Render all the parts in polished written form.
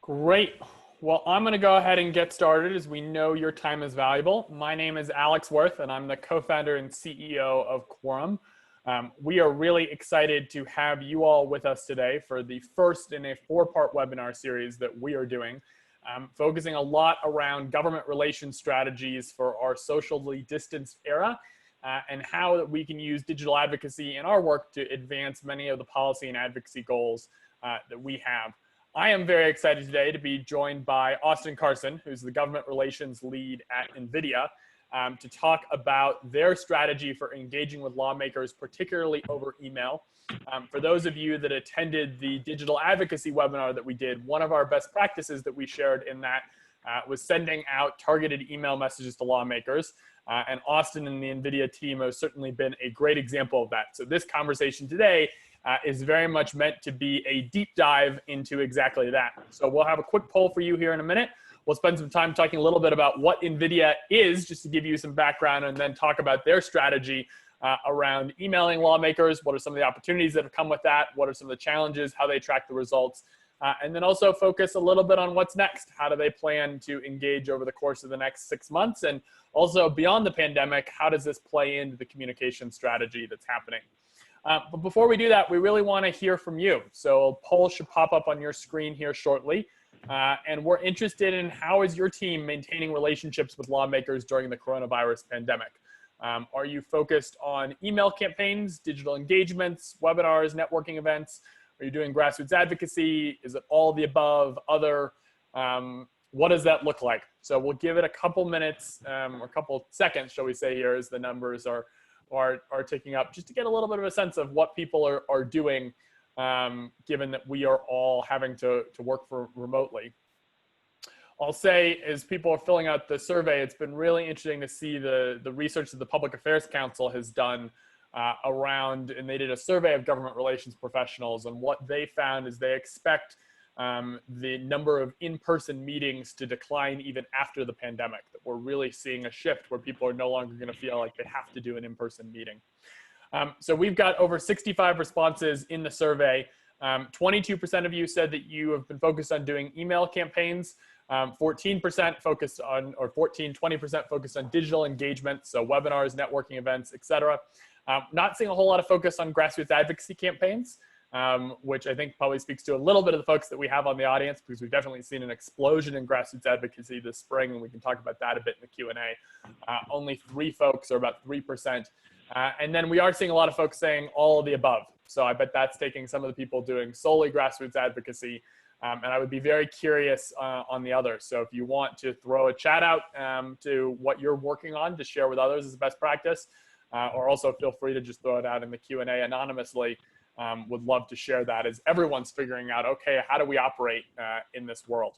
Great. Well, I'm going to go ahead and get started as we know your time is valuable. My name is Alex Worth, and I'm the co-founder and CEO of Quorum. We are really excited to have you all with us today for the first in a four-part webinar series that we are doing, focusing a lot around government relations strategies for our socially distanced era and how that we can use digital advocacy in our work to advance many of the policy and advocacy goals that we have. I am very excited today to be joined by Austin Carson, who's the government relations lead at NVIDIA, to talk about their strategy for engaging with lawmakers, particularly over email. For those of you that attended the digital advocacy webinar that we did, one of our best practices that we shared in that was sending out targeted email messages to lawmakers. And Austin and the NVIDIA team have certainly been a great example of that. So this conversation today is very much meant to be a deep dive into exactly that. So we'll have a quick poll for you here in a minute. We'll spend some time talking a little bit about what NVIDIA is, just to give you some background, and then talk about their strategy around emailing lawmakers. What are some of the opportunities that have come with that? What are some of the challenges, how they track the results? And then also focus a little bit on what's next. How do they plan to engage over the course of the next 6 months? And also beyond the pandemic, how does this play into the communication strategy that's happening? But before we do that, we really want to hear from you. So a poll should pop up on your screen here shortly. And we're interested in how is your team maintaining relationships with lawmakers during the coronavirus pandemic? Are you focused on email campaigns, digital engagements, webinars, networking events? Are you doing grassroots advocacy? Is it all the above, other? What does that look like? So we'll give it a couple minutes or a couple seconds, shall we say here, as the numbers are ticking up, just to get a little bit of a sense of what people are doing, given that we are all having to work remotely. I'll say, as people are filling out the survey, it's been really interesting to see the research that the Public Affairs Council has done around, and they did a survey of government relations professionals, and what they found is they expect the number of in-person meetings to decline even after the pandemic, that we're really seeing a shift where people are no longer going to feel like they have to do an in-person meeting. So we've got over 65 responses in the survey. 22% of you said that you have been focused on doing email campaigns. 14% focused on, or 20% focused on digital engagement, so webinars, networking events, etc. Not seeing a whole lot of focus on grassroots advocacy campaigns, which I think probably speaks to a little bit of the folks that we have on the audience, because we've definitely seen an explosion in grassroots advocacy this spring, and we can talk about that a bit in the Q&A. Only 3 folks, or about 3%. And then we are seeing a lot of folks saying all of the above. So I bet that's taking some of the people doing solely grassroots advocacy. And I would be very curious on the others. So if you want to throw a chat out to what you're working on to share with others as a best practice, or also feel free to just throw it out in the Q&A anonymously. Would love to share that as everyone's figuring out, okay, how do we operate in this world?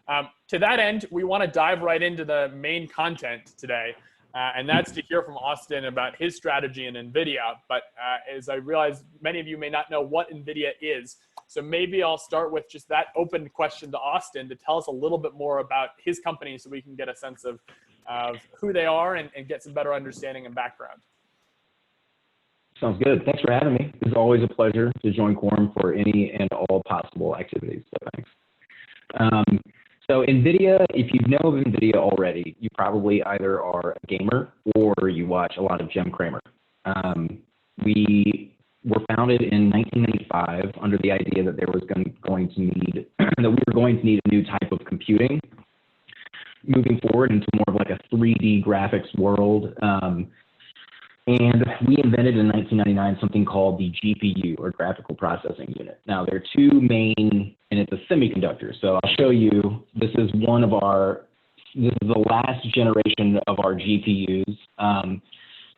To that end, we want to dive right into the main content today. And that's to hear from Austin about his strategy in NVIDIA. But as I realize, many of you may not know what NVIDIA is. So maybe I'll start with just that open question to Austin to tell us a little bit more about his company, so we can get a sense of who they are and get some better understanding and background. Sounds good. Thanks for having me. It's always a pleasure to join Quorum for any and all possible activities. So thanks. So NVIDIA, if you know of NVIDIA already, you probably either are a gamer or you watch a lot of Jim Cramer. We were founded in 1995 under the idea that there was going to need that we were going to need a new type of computing moving forward into more of like a 3D graphics world. And we invented in 1999 something called the GPU, or graphical processing unit. Now there are 2 main, and it's a semiconductor. So I'll show you, this is the last generation of our GPUs.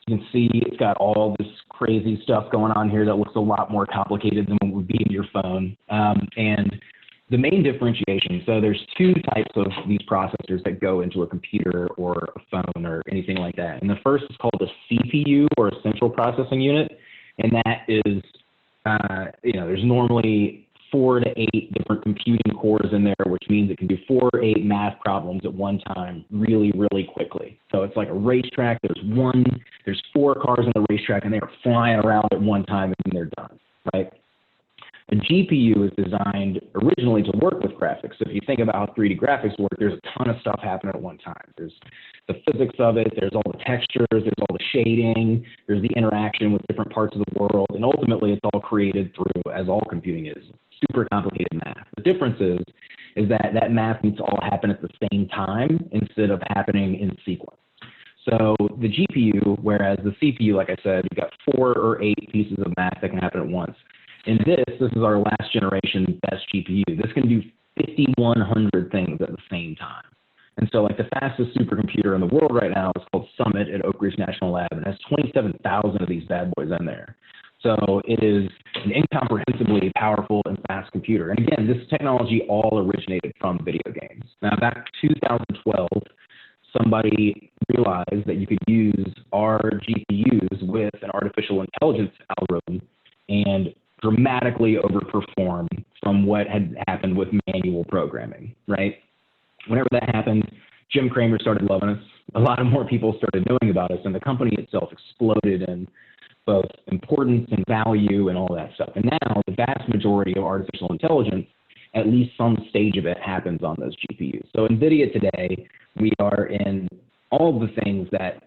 You can see it's got all this crazy stuff going on here that looks a lot more complicated than what would be in your phone. And the main differentiation, so there's 2 types of these processors that go into a computer or a phone or anything like that. And the first is called a CPU, or a central processing unit. And that is, there's normally 4 to 8 different computing cores in there, which means it can do 4 or 8 math problems at one time really, really quickly. So it's like a racetrack. There's 4 cars on the racetrack, and they are flying around at one time, and they're done, right? A GPU is designed originally to work with graphics. So if you think about how 3D graphics work, there's a ton of stuff happening at one time. There's the physics of it, there's all the textures, there's all the shading, there's the interaction with different parts of the world, and ultimately it's all created through, as all computing is, super complicated math. The difference is that that math needs to all happen at the same time instead of happening in sequence. So the GPU, whereas the CPU, like I said, you've got 4 or 8 pieces of math that can happen at once. In this is our last generation best GPU. This can do 5,100 things at the same time. And so like the fastest supercomputer in the world right now is called Summit at Oak Ridge National Lab, and has 27,000 of these bad boys in there. So it is an incomprehensibly powerful and fast computer. And again, this technology all originated from video games. Now back in 2012, somebody realized that you could use our GPUs with an artificial intelligence algorithm and dramatically overperform from what had happened with manual programming, right? Whenever that happened, Jim Cramer started loving us. A lot of more people started knowing about us, and the company itself exploded in both importance and value and all that stuff. And now the vast majority of artificial intelligence, at least some stage of it, happens on those GPUs. So NVIDIA today, we are in all of the things that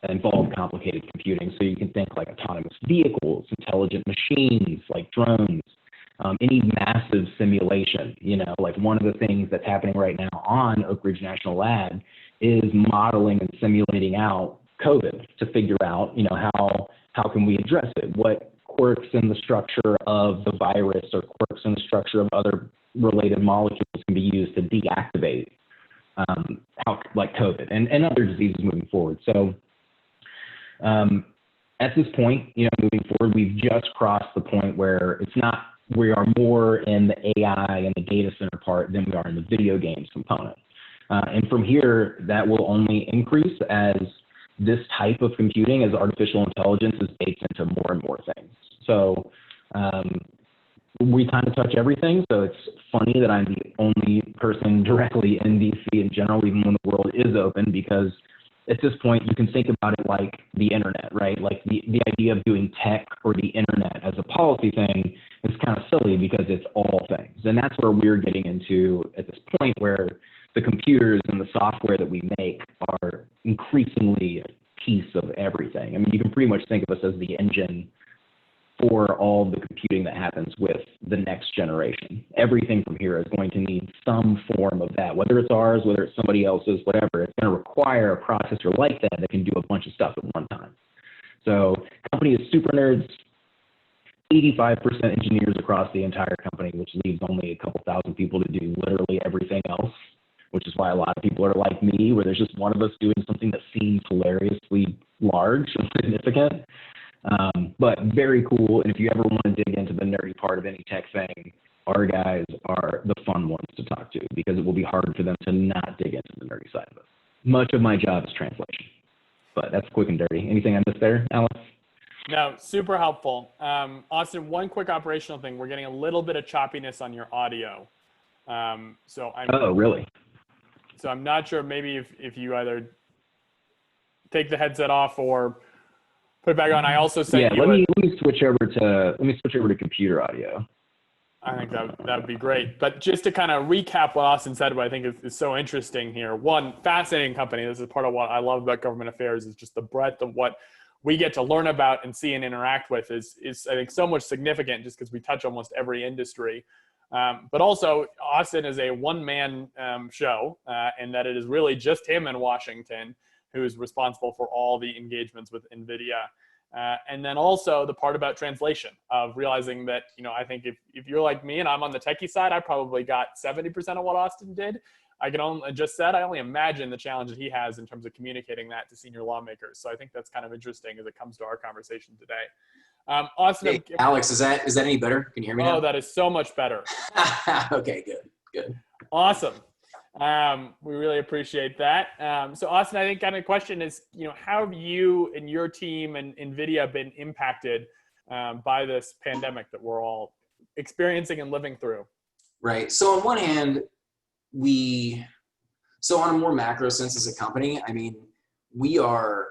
involve complicated computing. So you can think like autonomous vehicles, intelligent machines like drones, any massive simulation. You know, like one of the things that's happening right now on Oak Ridge National Lab is modeling and simulating out COVID to figure out, you know, how can we address it? What quirks in the structure of the virus or quirks in the structure of other related molecules can be used to deactivate like COVID and other diseases moving forward. So at this point, you know, moving forward, we've just crossed the point where it's not, we are more in the AI and the data center part than we are in the video games component. And from here, that will only increase as this type of computing, as artificial intelligence, is baked into more and more things. So we kind of touch everything. So it's funny that I'm the only person directly in DC in general, even when the world is open, because at this point you can think about it like the internet, right? Like the idea of doing tech or the internet as a policy thing is kind of silly because it's all things. And that's where we're getting into at this point, where the computers and the software that we make are increasingly a piece of everything. I mean, you can pretty much think of us as the engine for all the computing that happens with the next generation. Everything from here is going to need some form of that, whether it's ours, whether it's somebody else's, whatever. It's going to require a processor like that that can do a bunch of stuff at one time. So company is super nerds, 85% engineers across the entire company, which leaves only a couple thousand people to do literally everything else, which is why a lot of people are like me, where there's just one of us doing something that seems hilariously large and significant. But very cool. And if you ever want to dig into the nerdy part of any tech thing, our guys are the fun ones to talk to, because it will be hard for them to not dig into the nerdy side of it. Much of my job is translation, but that's quick and dirty. Anything I missed there, Alex? No, super helpful. Austin, one quick operational thing. We're getting a little bit of choppiness on your audio. Oh, really? So I'm not sure, maybe if you either take the headset off or put it back on. I also sent you let me switch over to computer audio. I think that would be great. But just to kind of recap what Austin said, what I think is so interesting here. One, fascinating company. This is part of what I love about government affairs, is just the breadth of what we get to learn about and see and interact with is I think so much significant, just because we touch almost every industry. But also, Austin is a one-man show, and that it is really just him in Washington who is responsible for all the engagements with NVIDIA. And then also the part about translation, of realizing that, you know, I think if you're like me and I'm on the techie side, I probably got 70% of what Austin did. I only imagine the challenge that he has in terms of communicating that to senior lawmakers. So I think that's kind of interesting as it comes to our conversation today. Austin, hey, Alex, is that any better? Can you hear me now? Oh, that is so much better. Okay, good. Awesome. We really appreciate that. So Austin, I think kind of the question is, you know, how have you and your team and NVIDIA been impacted by this pandemic that we're all experiencing and living through? Right. So on one hand, on a more macro sense as a company, I mean, we are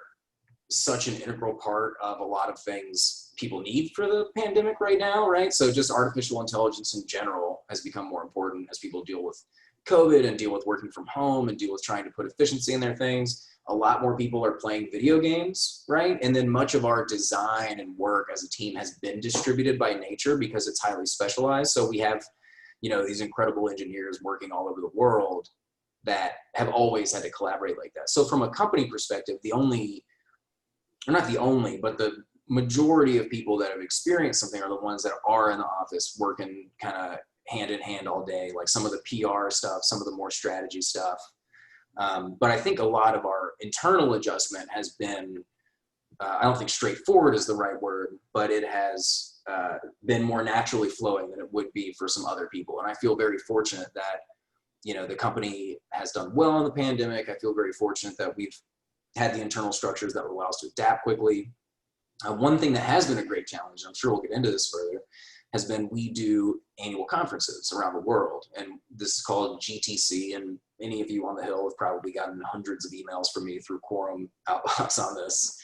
such an integral part of a lot of things people need for the pandemic right now, right? So just artificial intelligence in general has become more important as people deal with COVID and deal with working from home and deal with trying to put efficiency in their things. A lot more people are playing video games, right? And then much of our design and work as a team has been distributed by nature because it's highly specialized. So we have, these incredible engineers working all over the world that have always had to collaborate like that. So from a company perspective, not the only, but the majority of people that have experienced something are the ones that are in the office working kind of hand in hand all day, like some of the PR stuff, some of the more strategy stuff. But I think a lot of our internal adjustment has been, I don't think straightforward is the right word, but it has been more naturally flowing than it would be for some other people. And I feel very fortunate that, the company has done well in the pandemic. I feel very fortunate that we've had the internal structures that would allow us to adapt quickly. One thing that has been a great challenge, and I'm sure we'll get into this further, has been we do annual conferences around the world. And this is called GTC. And any of you on the Hill have probably gotten hundreds of emails from me through Quorum outbox on this.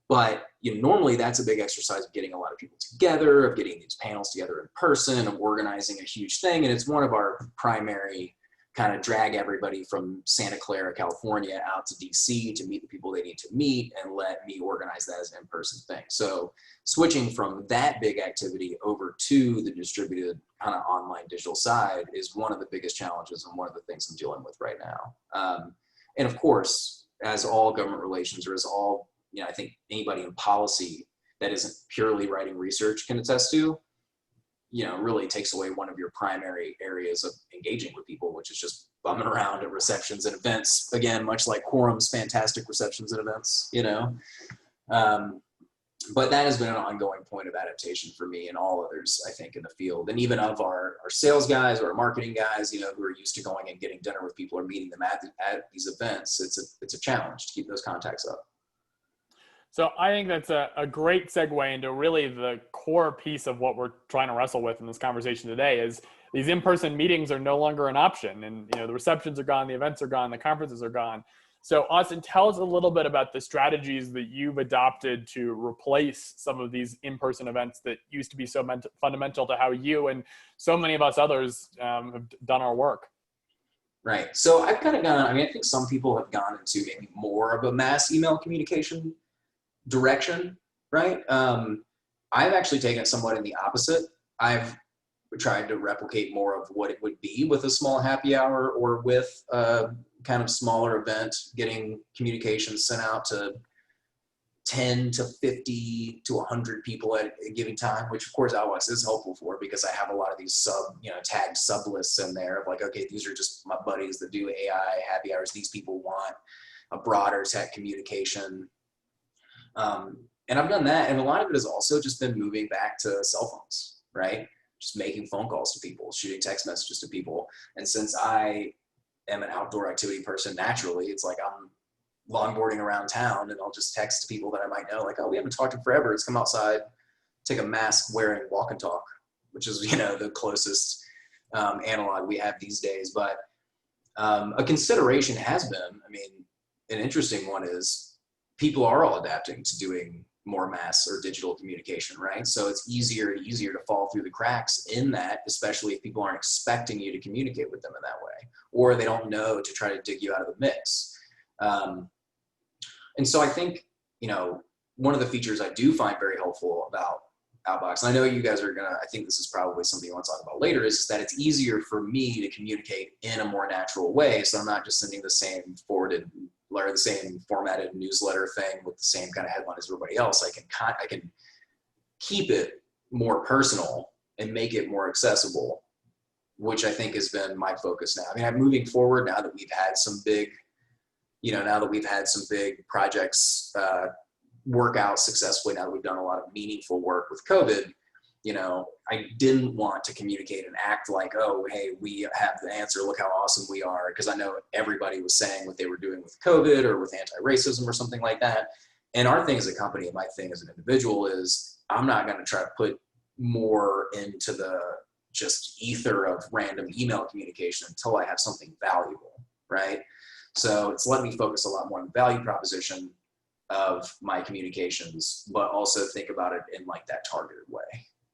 But normally that's a big exercise of getting a lot of people together, of getting these panels together in person, of organizing a huge thing. And it's one of our primary kind of drag everybody from Santa Clara, California out to DC to meet the people they need to meet and let me organize that as an in-person thing. So switching from that big activity over to the distributed kind of online digital side is one of the biggest challenges and one of the things I'm dealing with right now. And of course, as all government relations or as all, I think anybody in policy that isn't purely writing research can attest to, really takes away one of your primary areas of engaging with people, which is just bumming around at receptions and events. Again, much like Quorum's fantastic receptions and events, but that has been an ongoing point of adaptation for me and all others, I think, in the field. And even of our sales guys or our marketing guys, who are used to going and getting dinner with people or meeting them at these events, it's a challenge to keep those contacts up. So I think that's a great segue into really the core piece of what we're trying to wrestle with in this conversation today is these in-person meetings are no longer an option. And, the receptions are gone, the events are gone, the conferences are gone. So Austin, tell us a little bit about the strategies that you've adopted to replace some of these in-person events that used to be so fundamental to how you and so many of us others have done our work. Right. So I've kind of gone, I think some people have gone into maybe more of a mass email communication direction, right? I've actually taken it somewhat in the opposite. I've tried to replicate more of what it would be with a small happy hour or with a kind of smaller event, getting communications sent out to 10 to 50 to 100 people at a given time, which of course Outbox is helpful for because I have a lot of these tagged sub lists in there of like, okay, these are just my buddies that do AI happy hours. These people want a broader tech communication. And I've done that. And a lot of it has also just been moving back to cell phones, right? Just making phone calls to people, shooting text messages to people. And since I am an outdoor activity person naturally, it's like I'm longboarding around town and I'll just text to people that I might know, like, oh, we haven't talked in forever. Let's come outside, take a mask wearing walk and talk, which is, the closest analog we have these days. But a consideration has been, an interesting one is people are all adapting to doing more mass or digital communication, right? So it's easier and easier to fall through the cracks in that, especially if people aren't expecting you to communicate with them in that way, or they don't know to try to dig you out of the mix. And so I think, one of the features I do find very helpful about Outbox, and I know you guys are I think this is probably something you want to talk about later, is that it's easier for me to communicate in a more natural way. So I'm not just sending the same forwarded or the same formatted newsletter thing with the same kind of headline as everybody else. I can keep it more personal and make it more accessible, which I think has been my focus now. I'm moving forward now that we've had some big, projects work out successfully, now that we've done a lot of meaningful work with COVID, I didn't want to communicate and act like, oh, hey, we have the answer, look how awesome we are. Because I know everybody was saying what they were doing with COVID or with anti-racism or something like that. And our thing as a company and my thing as an individual is I'm not going to try to put more into the just ether of random email communication until I have something valuable, right? So it's let me focus a lot more on the value proposition. of my communications, but also think about it in like that targeted way,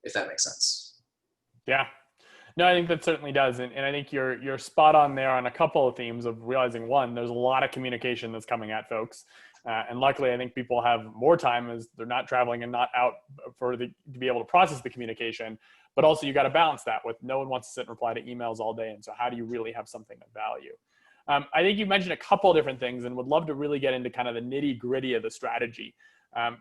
if that makes sense. Yeah. No, I think that certainly does. And I think you're spot on there on a couple of themes of realizing, one, there's a lot of communication that's coming at folks. And luckily, I think people have more time as they're not traveling and not out to be able to process the communication. But also, you got to balance that with no one wants to sit and reply to emails all day. And so how do you really have something of value? I think you mentioned a couple of different things and would love to really get into kind of the nitty gritty of the strategy.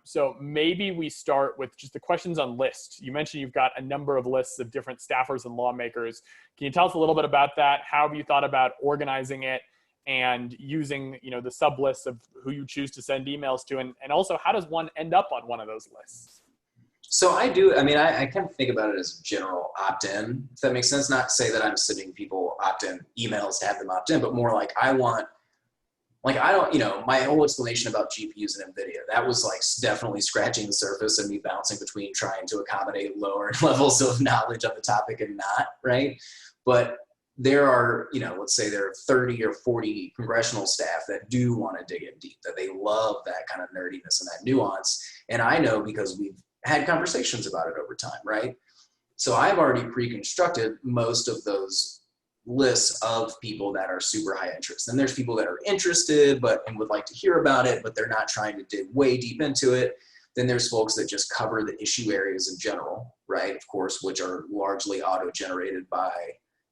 So maybe we start with just the questions on lists. You mentioned you've got a number of lists of different staffers and lawmakers. Can you tell us a little bit about that? How have you thought about organizing it and using, the sub lists of who you choose to send emails to? And also, how does one end up on one of those lists? So I kind of think about it as general opt-in, if that makes sense. Not to say that I'm sending people opt-in emails to have them opt in, but more like my whole explanation about GPUs and NVIDIA, that was like definitely scratching the surface and me bouncing between trying to accommodate lower levels of knowledge on the topic and not, right? But there are, let's say there are 30 or 40 congressional staff that do want to dig in deep, that they love that kind of nerdiness and that nuance. And I know because we've had conversations about it over time, right? So I've already pre-constructed most of those lists of people that are super high interest. And there's people that are interested and would like to hear about it, but they're not trying to dig way deep into it. Then there's folks that just cover the issue areas in general, right? Of course, which are largely auto-generated by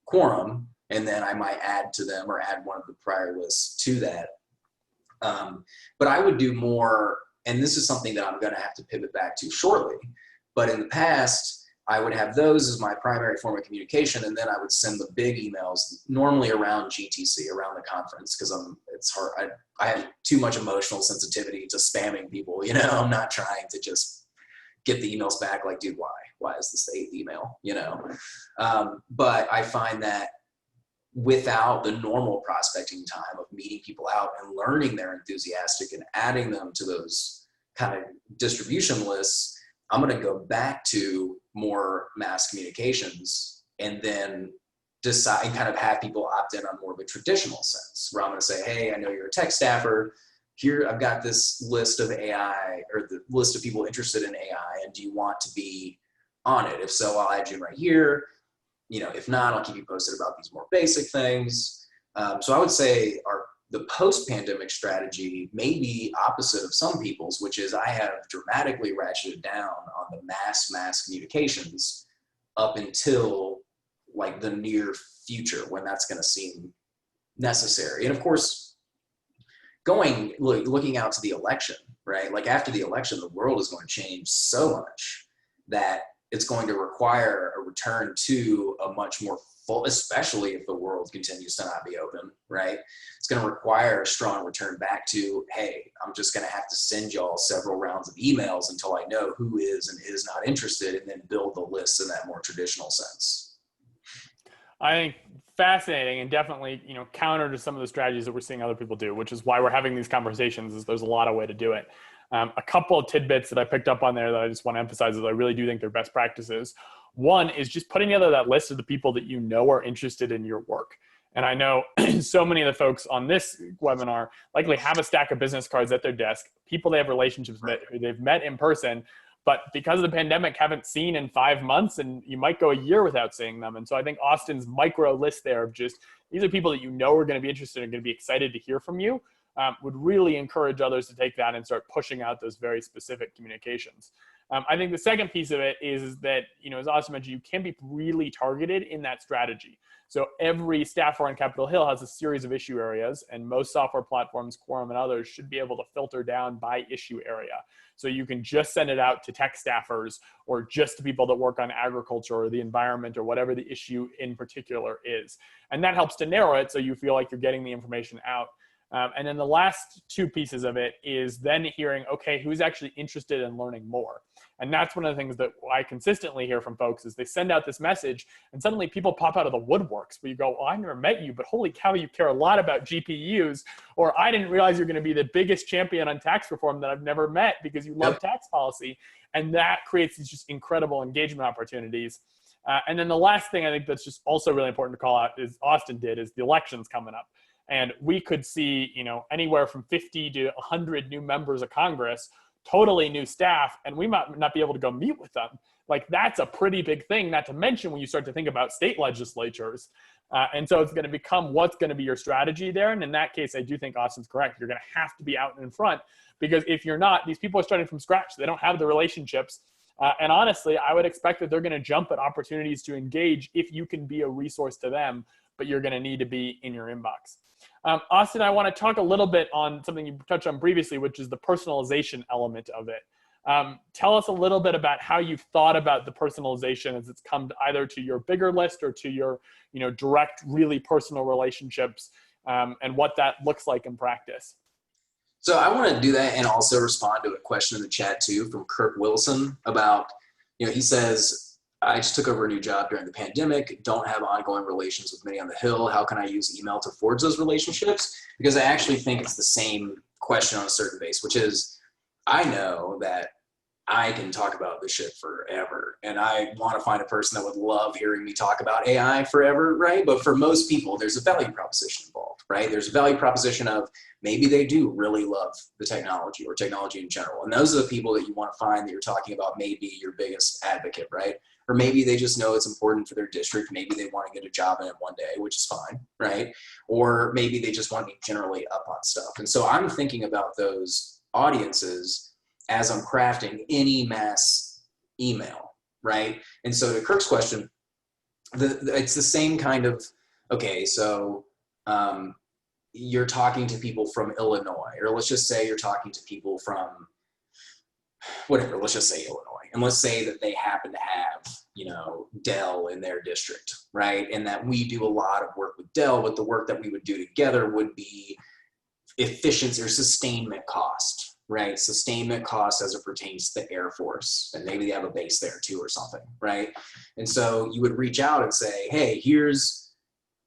Quorum. And then I might add to them or add one of the prior lists to that. But I would do more, and this is something that I'm going to have to pivot back to shortly. But in the past, I would have those as my primary form of communication, and then I would send the big emails, normally around GTC, around the conference, because it's hard. I have too much emotional sensitivity to spamming people. I'm not trying to just get the emails back like, dude, why? Why is this the 8th email? But I find that without the normal prospecting time of meeting people out and learning they're enthusiastic and adding them to those kind of distribution lists, I'm going to go back to more mass communications and then decide, kind of have people opt in on more of a traditional sense, where I'm going to say, hey, I know you're a tech staffer. Here, I've got this list of AI, or the list of people interested in AI, and do you want to be on it? If so, I'll add you right here. If not, I'll keep you posted about these more basic things. So I would say the post-pandemic strategy may be opposite of some people's, which is I have dramatically ratcheted down on the mass communications up until like the near future, when that's going to seem necessary. And of course, looking out to the election, right? Like after the election, the world is going to change so much that it's going to require a return to a much more full, especially if the world continues to not be open, right? It's going to require a strong return back to, hey, I'm just going to have to send y'all several rounds of emails until I know who is and is not interested, and then build the lists in that more traditional sense. I think fascinating, and definitely, counter to some of the strategies that we're seeing other people do, which is why we're having these conversations, is there's a lot of way to do it. A couple of tidbits that I picked up on there that I just want to emphasize is I really do think they're best practices. One is just putting together that list of the people that are interested in your work. And I know so many of the folks on this webinar likely have a stack of business cards at their desk, people they have relationships with, who they've met in person, but because of the pandemic haven't seen in 5 months, and you might go a year without seeing them. And so I think Austin's micro list there of just, these are people that are going to be interested and going to be excited to hear from you, would really encourage others to take that and start pushing out those very specific communications. I think the second piece of it is that, as Austin mentioned, you can be really targeted in that strategy. So every staffer on Capitol Hill has a series of issue areas, and most software platforms, Quorum and others, should be able to filter down by issue area. So you can just send it out to tech staffers, or just to people that work on agriculture or the environment or whatever the issue in particular is. And that helps to narrow it so you feel like you're getting the information out. And then the last two pieces of it is then hearing, okay, who's actually interested in learning more? And that's one of the things that I consistently hear from folks is they send out this message and suddenly people pop out of the woodworks where you go, well, I never met you, but holy cow, you care a lot about GPUs, or I didn't realize you're going to be the biggest champion on tax reform that I've never met because you love tax policy. And that creates these just incredible engagement opportunities. And then the last thing I think that's just also really important to call out is Austin did is the elections coming up. And we could see, anywhere from 50 to 100 new members of Congress, totally new staff, and we might not be able to go meet with them. Like, that's a pretty big thing, not to mention when you start to think about state legislatures. And so it's going to become what's going to be your strategy there. And in that case, I do think Austin's correct. You're going to have to be out in front, because if you're not, these people are starting from scratch. They don't have the relationships. And honestly, I would expect that they're going to jump at opportunities to engage if you can be a resource to them, but you're going to need to be in your inbox. Austin, I want to talk a little bit on something you touched on previously, which is the personalization element of it. Tell us a little bit about how you've thought about the personalization as it's come either to your bigger list or to your, direct, really personal relationships, and what that looks like in practice. So I want to do that and also respond to a question in the chat too from Kirk Wilson about, he says, I just took over a new job during the pandemic, don't have ongoing relations with many on the Hill. How can I use email to forge those relationships? Because I actually think it's the same question on a certain base, which is, I know that I can talk about this shit forever. And I want to find a person that would love hearing me talk about AI forever, right? But for most people, there's a value proposition involved, right? There's a value proposition of maybe they do really love the technology or technology in general. And those are the people that you want to find that you're talking about, maybe your biggest advocate, right? Or maybe they just know it's important for their district. Maybe they want to get a job in it one day, which is fine, right? Or maybe they just want to be generally up on stuff. And so I'm thinking about those audiences as I'm crafting any mass email, right? And so to Kirk's question, it's the same kind of, okay, so you're talking to people from Illinois, or let's just say you're talking to people from whatever, let's just say Illinois. And let's say that they happen to have, Dell in their district, right? And that we do a lot of work with Dell, but the work that we would do together would be efficiency or sustainment cost, right? Sustainment cost as it pertains to the Air Force. And maybe they have a base there too or something, right? And so you would reach out and say, hey,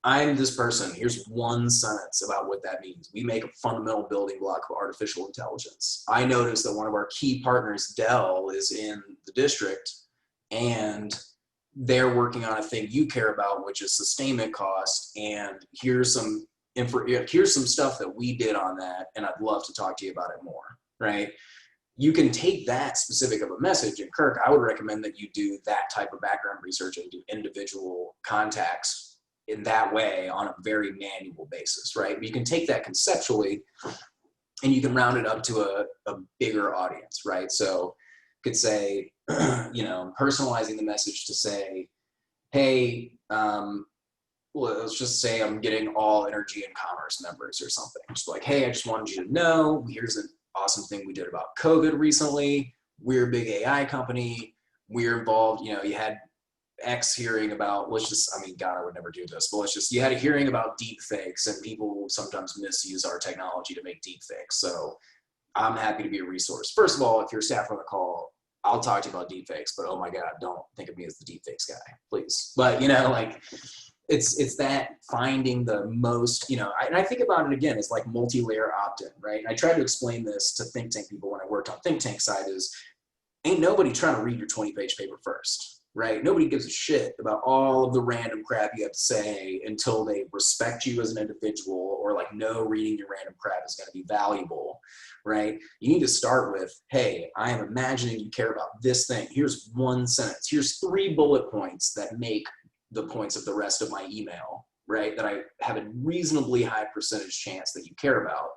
I'm this person. Here's one sentence about what that means. We make a fundamental building block of artificial intelligence. I noticed that one of our key partners, Dell, is in the district, and they're working on a thing you care about, which is sustainment cost. And here's some stuff that we did on that, and I'd love to talk to you about it more, right? You can take that specific of a message, and Kirk, I would recommend that you do that type of background research and do individual contacts in that way on a very manual basis, right? But you can take that conceptually and you can round it up to a bigger audience, right? So you could say, personalizing the message to say, hey, well, let's just say I'm getting all energy and commerce members or something. Just like, hey, I just wanted you to know, here's an awesome thing we did about COVID recently. We're a big AI company. We're involved, you had X hearing about, God, I would never do this, but you had a hearing about deep fakes, and people sometimes misuse our technology to make deep fakes. So I'm happy to be a resource. First of all, if you're staff on the call, I'll talk to you about deep fakes, but oh my God, don't think of me as the deep fakes guy, please. But it's that finding the most, and I think about it again, it's like multi-layer opt-in, right? And I try to explain this to think tank people when I worked on think tank side is, ain't nobody trying to read your 20-page paper first. Right? Nobody gives a shit about all of the random crap you have to say until they respect you as an individual, or know reading your random crap is going to be valuable, right? You need to start with, hey, I am imagining you care about this thing. Here's one sentence. Here's 3 bullet points that make the points of the rest of my email, right? That I have a reasonably high percentage chance that you care about.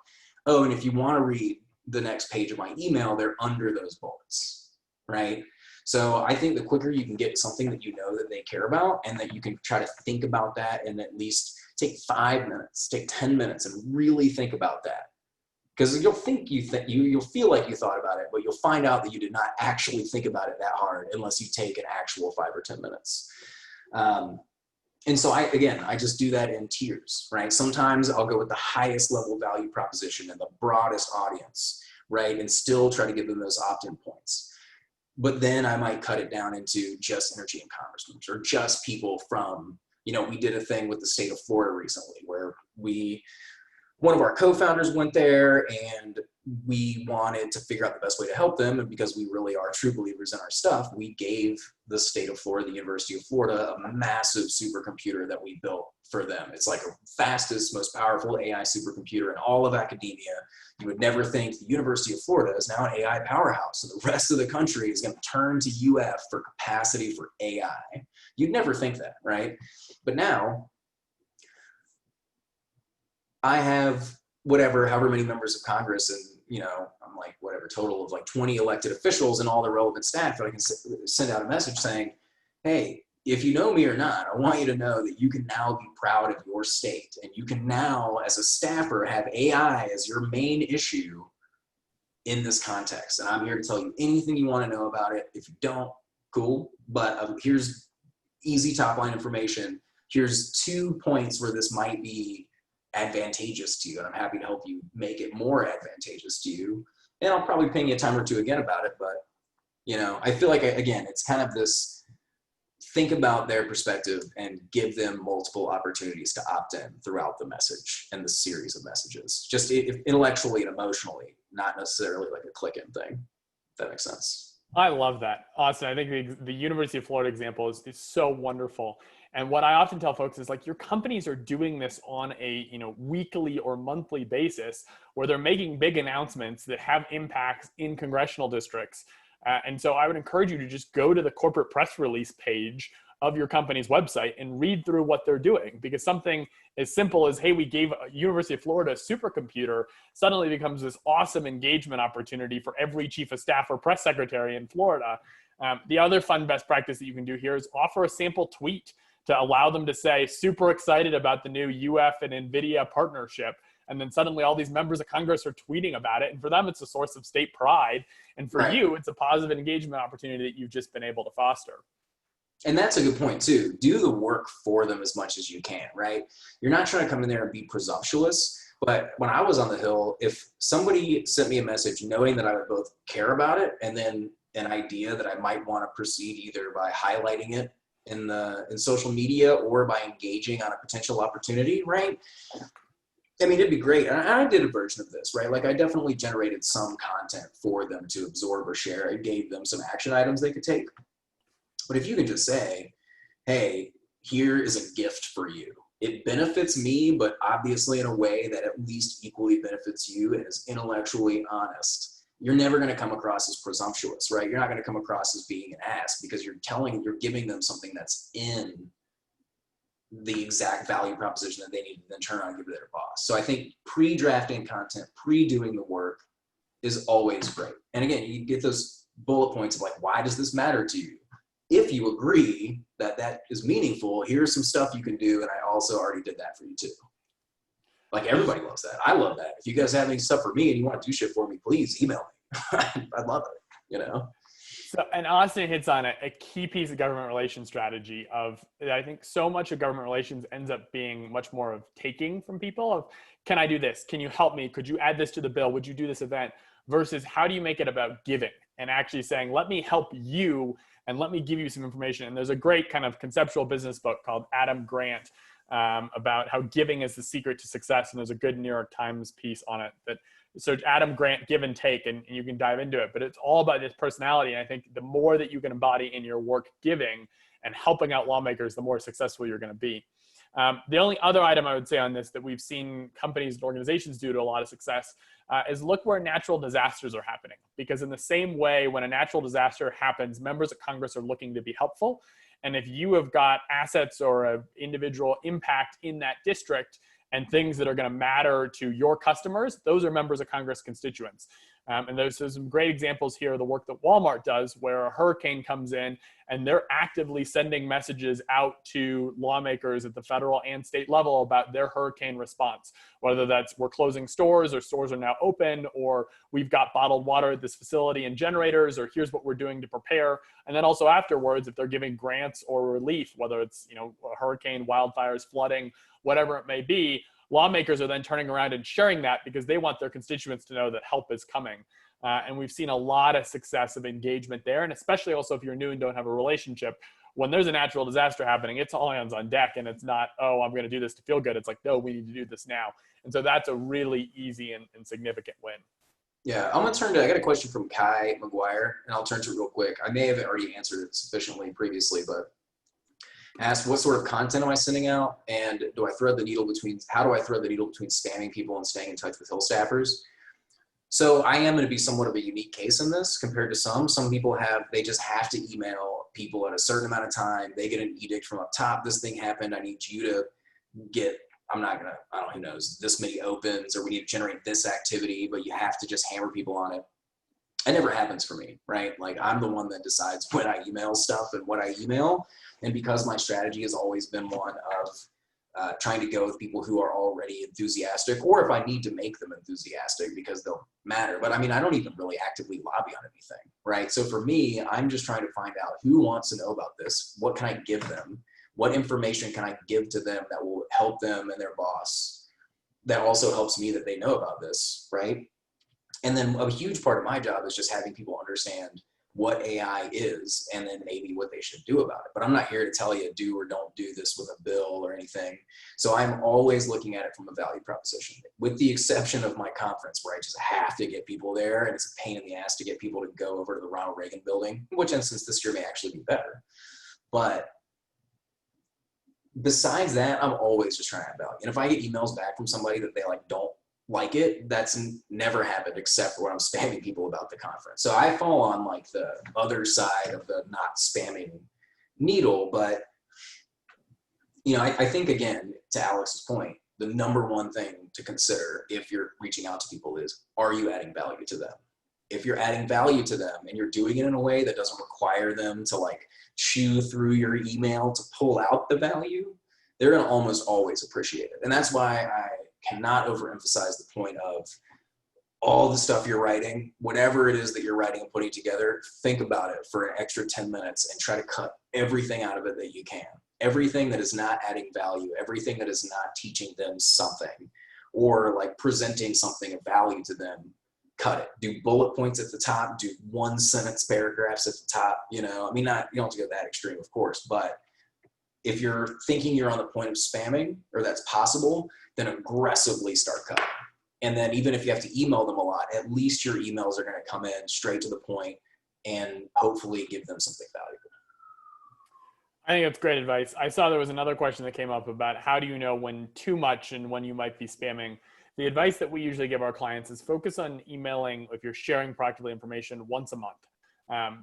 Oh, and if you want to read the next page of my email, they're under those bullets, right? So I think the quicker you can get something that you know that they care about, and that you can try to think about that, and at least take 5 minutes, take 10 minutes and really think about that. Because you'll feel like you thought about it, but you'll find out that you did not actually think about it that hard unless you take an actual 5 or 10 minutes. And so I just do that in tiers, right? Sometimes I'll go with the highest level value proposition and the broadest audience, right? And still try to give them those opt-in points. But then I might cut it down into just energy and commerce members, or just people from, we did a thing with the state of Florida recently where we one of our co-founders went there, and we wanted to figure out the best way to help them. And because we really are true believers in our stuff, we gave the state of Florida, the University of Florida, a massive supercomputer that we built for them. It's like the fastest, most powerful AI supercomputer in all of academia. You would never think the University of Florida is now an AI powerhouse, and the rest of the country is going to turn to UF for capacity for AI. You'd never think that, right? But now I have however many members of Congress, and I'm like total of like 20 elected officials and all the relevant staff that I can send out a message saying, hey, if you know me or not, I want you to know that you can now be proud of your state, and you can now, as a staffer, have AI as your main issue in this context. And I'm here to tell you anything you want to know about it. If you don't, cool. But here's easy top line information. Here's 2 points where this might be advantageous to you, and I'm happy to help you make it more advantageous to you. And I'll probably ping you a time or two again about it. But I feel like, again, it's kind of this, think about their perspective and give them multiple opportunities to opt in throughout the message and the series of messages, just intellectually and emotionally, not necessarily like a click-in thing, if that makes sense. I love that, Austin. I think the University of Florida example is so wonderful. And what I often tell folks is, like, your companies are doing this on a weekly or monthly basis, where they're making big announcements that have impacts in congressional districts. And so I would encourage you to just go to the corporate press release page of your company's website and read through what they're doing, because something as simple as, hey, we gave University of Florida a supercomputer, suddenly becomes this awesome engagement opportunity for every chief of staff or press secretary in Florida. The other fun best practice that you can do here is offer a sample tweet to allow them to say, super excited about the new UF and NVIDIA partnership. And then suddenly all these members of Congress are tweeting about it. And for them, it's a source of state pride. And for you, it's a positive engagement opportunity that you've just been able to foster. And that's a good point too. Do the work for them as much as you can, right? You're not trying to come in there and be presumptuous. But when I was on the Hill, if somebody sent me a message knowing that I would both care about it, and then an idea that I might want to proceed either by highlighting it in social media or by engaging on a potential opportunity, right? I mean, it'd be great. And I did a version of this, right? Like, I definitely generated some content for them to absorb or share. I gave them some action items they could take. But if you can just say, hey, here is a gift for you. It benefits me, but obviously in a way that at least equally benefits you and is intellectually honest, you're never going to come across as presumptuous, right? You're not going to come across as being an ass, because you're giving them something that's in the exact value proposition that they need to then turn around and give to their boss. So I think pre-drafting content, pre-doing the work is always great. And again, you get those bullet points of like, why does this matter to you? If you agree that that is meaningful, here's some stuff you can do. And I also already did that for you too. Like, everybody loves that. I love that. If you guys have any stuff for me and you want to do shit for me, please email me. I'd love it, So, and Austin hits on a key piece of government relations strategy of, I think so much of government relations ends up being much more of taking from people of, can I do this? Can you help me? Could you add this to the bill? Would you do this event? Versus how do you make it about giving and actually saying, let me help you and let me give you some information. And there's a great kind of conceptual business book called Adam Grant about how giving is the secret to success. And there's a good New York Times piece on it that, so Adam Grant, Give and Take, and you can dive into it, but it's all about this personality. And I think the more that you can embody in your work giving and helping out lawmakers, the more successful you're going to be. The only other item I would say on this that we've seen companies and organizations do to a lot of success is look where natural disasters are happening. Because in the same way, when a natural disaster happens, members of Congress are looking to be helpful. And if you have got assets or an individual impact in that district and things that are going to matter to your customers, those are members of Congress constituents. And there's some great examples here of the work that Walmart does, where a hurricane comes in and they're actively sending messages out to lawmakers at the federal and state level about their hurricane response, whether that's we're closing stores or stores are now open, or we've got bottled water at this facility and generators, or here's what we're doing to prepare. And then also afterwards, if they're giving grants or relief, whether it's a hurricane, wildfires, flooding, whatever it may be, lawmakers are then turning around and sharing that because they want their constituents to know that help is coming. And we've seen a lot of success of engagement there. And especially also if you're new and don't have a relationship, When there's a natural disaster happening, it's all hands on deck, and it's not, oh, I'm going to do this to feel good. It's like, no, we need to do this now. And so that's a really easy and significant win. Yeah, I'm gonna turn to, I got a question from Kai McGuire, and I'll turn to it real quick. I may have already answered it sufficiently previously, but asked what sort of content am I sending out, and how do I thread the needle between spamming people and staying in touch with Hill staffers? So I am going to be somewhat of a unique case in this compared to some. Some people they just have to email people at a certain amount of time. They get an edict from up top. This thing happened. I need you to get, who knows, this many opens, or we need to generate this activity, but you have to just hammer people on it. It never happens for me, right? Like, I'm the one that decides when I email stuff and what I email. And because my strategy has always been one of trying to go with people who are already enthusiastic, or if I need to make them enthusiastic because they'll matter. But I mean, I don't even really actively lobby on anything, right? So for me, I'm just trying to find out who wants to know about this. What can I give them? What information can I give to them that will help them and their boss? That also helps me that they know about this, right? And then a huge part of my job is just having people understand what AI is, and then maybe what they should do about it. But I'm not here to tell you do or don't do this with a bill or anything. So I'm always looking at it from a value proposition, with the exception of my conference, where I just have to get people there, and it's a pain in the ass to get people to go over to the Ronald Reagan building, in which instance this year may actually be better. But besides that, I'm always just trying to value. And if I get emails back from somebody that they don't like it, that's never happened except for when I'm spamming people about the conference. So I fall on like the other side of the not spamming needle. But I think, again, to Alex's point, the number one thing to consider if you're reaching out to people is, are you adding value to them? If you're adding value to them and you're doing it in a way that doesn't require them to chew through your email to pull out the value, they're going to almost always appreciate it. And that's why I cannot overemphasize the point of all the stuff you're writing, whatever it is that you're writing and putting together, think about it for an extra 10 minutes and try to cut everything out of it that you can. Everything that is not adding value, everything that is not teaching them something or presenting something of value to them, cut it. Do bullet points at the top, do one sentence paragraphs at the top, you don't have to go that extreme, of course, but if you're thinking you're on the point of spamming, or that's possible, then aggressively start cutting. And then even if you have to email them a lot, at least your emails are going to come in straight to the point and hopefully give them something valuable. I think that's great advice. I saw there was another question that came up about how do you know when too much and when you might be spamming. The advice that we usually give our clients is focus on emailing if you're sharing productively information once a month.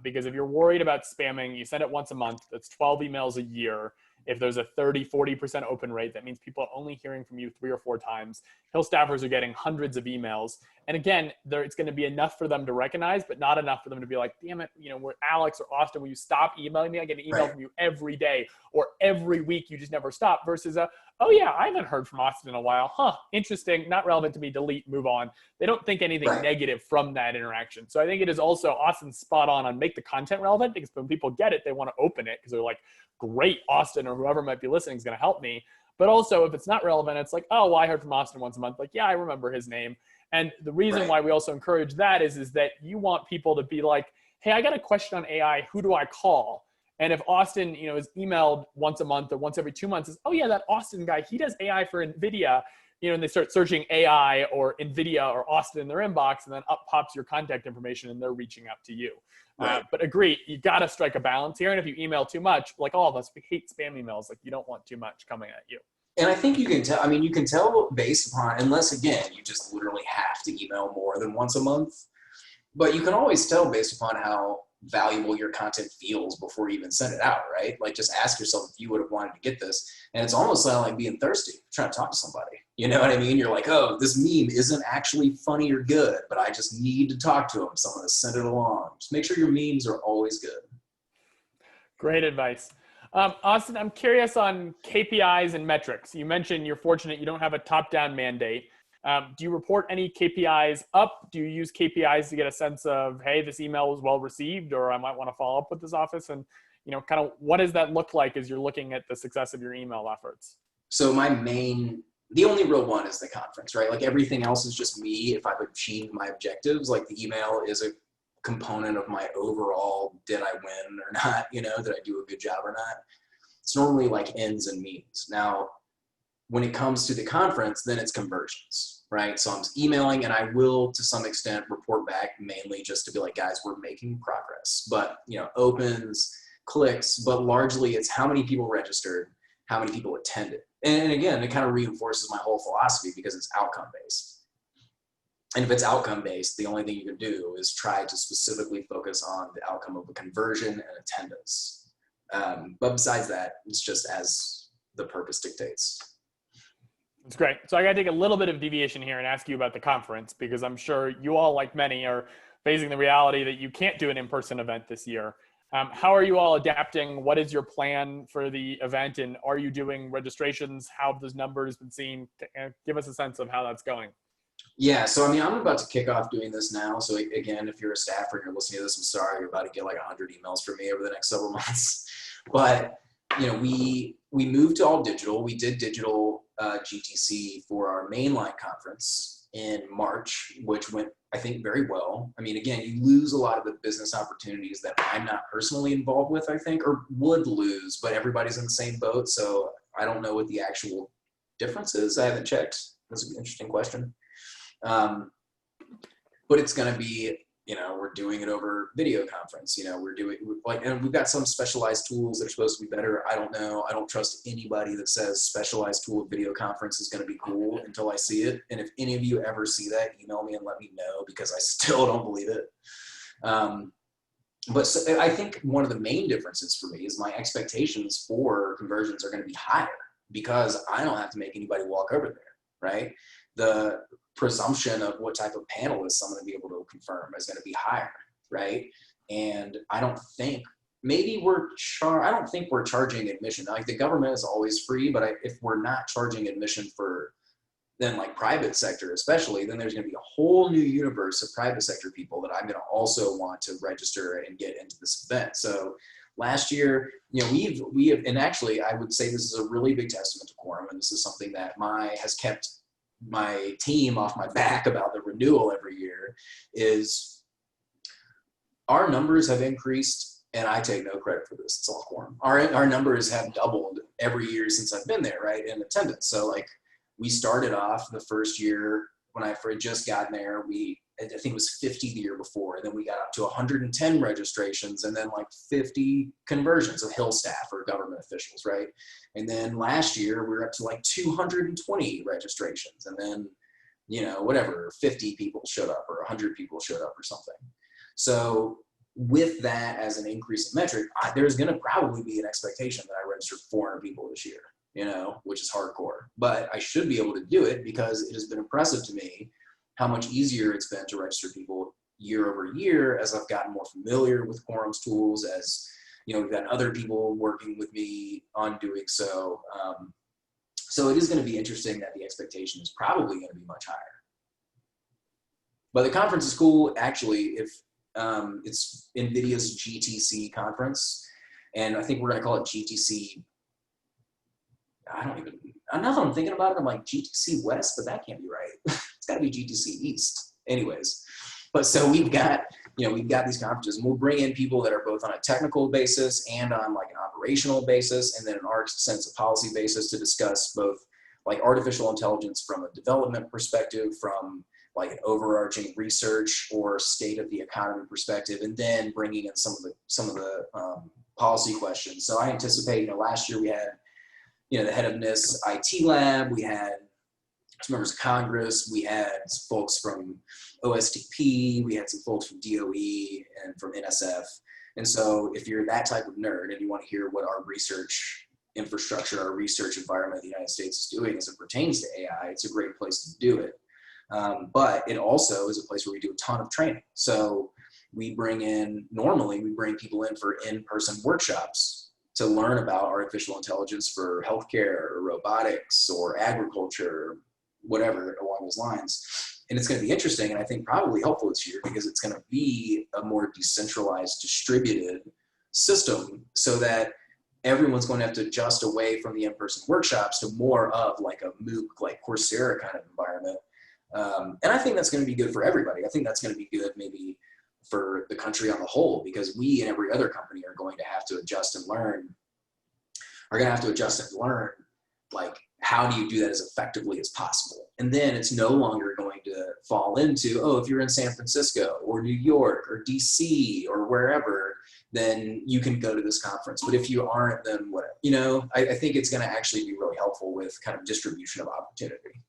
Because if you're worried about spamming, you send it once a month, that's 12 emails a year. If there's a 30-40% open rate, that means people are only hearing from you 3 or 4 times. Hill staffers are getting hundreds of emails. And again, it's going to be enough for them to recognize, but not enough for them to be like, damn it, we're Alex or Austin, will you stop emailing me? I get an email from you every day or every week, you just never stop, versus oh yeah, I haven't heard from Austin in a while. Huh, interesting, not relevant to me, delete, move on. They don't think anything negative from that interaction. So I think it is also, Austin's spot on make the content relevant, because when people get it, they want to open it because they're like, great, Austin or whoever might be listening is going to help me. But also if it's not relevant, it's like, oh, well, I heard from Austin once a month. Like, yeah, I remember his name. And the reason why we also encourage that is that you want people to be like, hey, I got a question on AI. Who do I call? And if Austin, is emailed once a month or once every 2 months, is, oh yeah, that Austin guy, he does AI for NVIDIA, and they start searching AI or NVIDIA or Austin in their inbox, and then up pops your contact information and they're reaching out to you. But agree, you got to strike a balance here. And if you email too much, like all of us, we hate spam emails. Like, you don't want too much coming at you. And I think you can tell, you can tell based upon, unless again, you just literally have to email more than once a month, but you can always tell based upon how valuable your content feels before you even send it out, right? Just ask yourself if you would have wanted to get this. And it's almost like being thirsty, trying to talk to somebody. You know what I mean? You're like, oh, this meme isn't actually funny or good, but I just need to talk to them, so I'm going to send it along. Just make sure your memes are always good. Great advice. Austin, I'm curious on KPIs and metrics. You mentioned you're fortunate you don't have a top-down mandate. Do you report any KPIs up? Do you use KPIs to get a sense of, hey, this email was well received, or I might want to follow up with this office? And, kind of what does that look like as you're looking at the success of your email efforts? So the only real one is the conference, right? Everything else is just me. If I've achieved my objectives, the email is a component of my overall, did I win or not, did I do a good job or not? It's normally like ends and means. Now, when it comes to the conference, then it's conversions, right? So I'm emailing, and I will, to some extent, report back, mainly just to be like, guys, we're making progress. But, opens, clicks, but largely it's how many people registered, how many people attended. And again, it kind of reinforces my whole philosophy because it's outcome-based. And if it's outcome-based, the only thing you can do is try to specifically focus on the outcome of a conversion and attendance. But besides that, it's just as the purpose dictates. That's great. So I got to take a little bit of deviation here and ask you about the conference, because I'm sure you all, like many, are facing the reality that you can't do an in-person event this year. How are you all adapting? What is your plan for the event? And are you doing registrations? How have those numbers been seen? Give us a sense of how that's going. Yeah, so I'm about to kick off doing this now. So again, if you're a staffer and you're listening to this, I'm sorry, you're about to get like 100 emails from me over the next several months. But we moved to all digital. We did digital GTC for our mainline conference in March, which went, I think, very well. I mean, again, you lose a lot of the business opportunities that I'm not personally involved with, I think, or would lose, but everybody's in the same boat. So I don't know what the actual difference is. I haven't checked. That's an interesting question. But it's going to be, we're doing it over video conference, and we've got some specialized tools that are supposed to be better. I don't know. I don't trust anybody that says specialized tool of video conference is going to be cool until I see it. And if any of you ever see that, email me and let me know, because I still don't believe it. But so I think one of the main differences for me is my expectations for conversions are going to be higher, because I don't have to make anybody walk over there, right? The presumption of what type of panelists I'm going to be able to confirm is going to be higher, right? And I don't think I don't think we're charging admission. Like, the government is always free, but if we're not charging admission for then like private sector especially, then there's going to be a whole new universe of private sector people that I'm going to also want to register and get into this event. So last year, we have, and actually I would say this is a really big testament to Quorum, and this is something that has kept my team off my back about the renewal every year, is our numbers have increased, and I take no credit for this. It's all Quorum. Our numbers have doubled every year since I've been there, right, in attendance. So like, we started off the first year when I just gotten there, I think it was 50 the year before, and then we got up to 110 registrations, and then like 50 conversions of Hill staff or government officials, right? And then last year we were up to like 220 registrations, and then, 50 people showed up or 100 people showed up or something. So with that as an increase in metric, there's going to probably be an expectation that I registered 400 people this year, which is hardcore. But I should be able to do it, because it has been impressive to me how much easier it's been to register people year over year as I've gotten more familiar with Quorum's tools, as we've got other people working with me on doing so. So it is going to be interesting that the expectation is probably going to be much higher. But the conference is cool, actually. If it's NVIDIA's GTC conference, and I think we're going to call it GTC. Now that I'm thinking about it, I'm like, GTC West, but that can't be right. It's got to be GTC East. Anyways, but so we've got these conferences, and we'll bring in people that are both on a technical basis and on like an operational basis, and then an ARC sense of policy basis, to discuss both like artificial intelligence from a development perspective, from like an overarching research or state of the economy perspective, and then bringing in some of the policy questions. So I anticipate, last year we had, the head of NIST IT lab, we had some members of Congress, we had some folks from OSTP, we had some folks from DOE and from NSF. And so if you're that type of nerd and you want to hear what our research infrastructure, our research environment in the United States is doing as it pertains to AI, it's a great place to do it. But it also is a place where we do a ton of training. So normally we bring people in for in-person workshops to learn about artificial intelligence for healthcare or robotics or agriculture, whatever along those lines. And it's going to be interesting, and I think probably helpful this year, because it's going to be a more decentralized, distributed system, so that everyone's going to have to adjust away from the in-person workshops to more of like a MOOC, like Coursera kind of environment. And I think that's going to be good for everybody. I think that's going to be good maybe for the country on the whole, because we and every other company are going to have to adjust and learn, like, how do you do that as effectively as possible? And then it's no longer going to fall into, oh, if you're in San Francisco or New York or DC or wherever, then you can go to this conference. But if you aren't, then whatever. You know, I think it's going to actually be really helpful with kind of distribution of opportunity.